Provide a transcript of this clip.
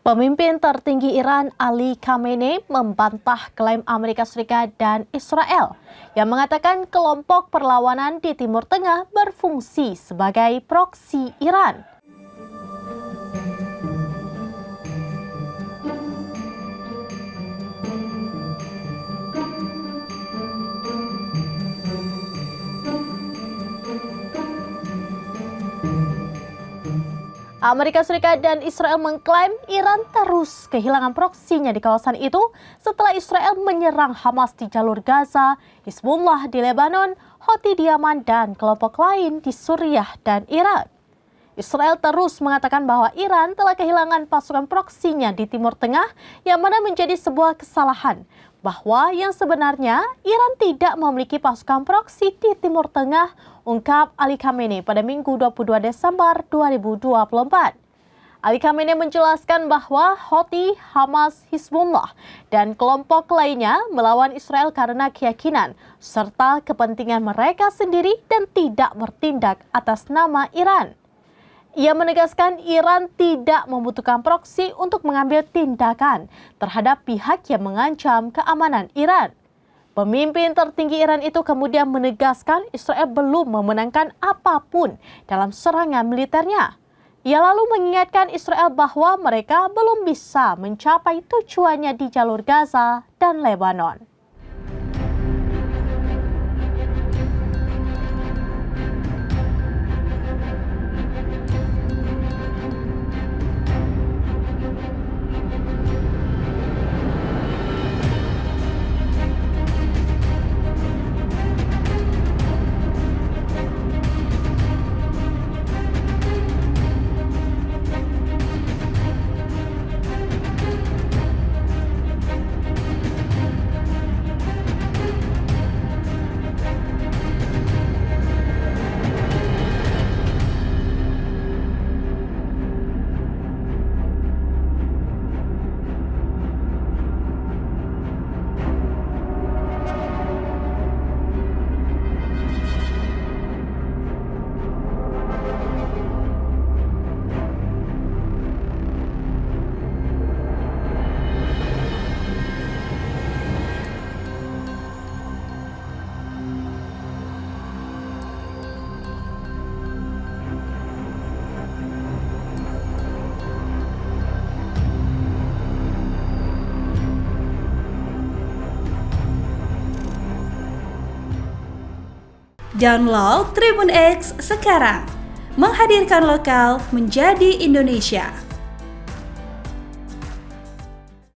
Pemimpin tertinggi Iran Ali Khamenei membantah klaim Amerika Serikat dan Israel yang mengatakan kelompok perlawanan di Timur Tengah berfungsi sebagai proksi Iran. Amerika Serikat dan Israel mengklaim Iran terus kehilangan proksinya di kawasan itu setelah Israel menyerang Hamas di jalur Gaza, Hizbullah di Lebanon, Houthi di Yaman, dan kelompok lain di Suriah dan Irak. Israel terus mengatakan bahwa Iran telah kehilangan pasukan proksinya di Timur Tengah yang mana menjadi sebuah kesalahan. Bahwa yang sebenarnya Iran tidak memiliki pasukan proksi di Timur Tengah, ungkap Ali Khamenei pada Minggu 22 Desember 2024. Ali Khamenei menjelaskan bahwa Houthi, Hamas, Hizbullah, dan kelompok lainnya melawan Israel karena keyakinan serta kepentingan mereka sendiri dan tidak bertindak atas nama Iran. Ia menegaskan Iran tidak membutuhkan proksi untuk mengambil tindakan terhadap pihak yang mengancam keamanan Iran. Pemimpin tertinggi Iran itu kemudian menegaskan Israel belum memenangkan apapun dalam serangan militernya. Ia lalu mengingatkan Israel bahwa mereka belum bisa mencapai tujuannya di jalur Gaza dan Lebanon. Download Tribun X sekarang, menghadirkan lokal menjadi Indonesia.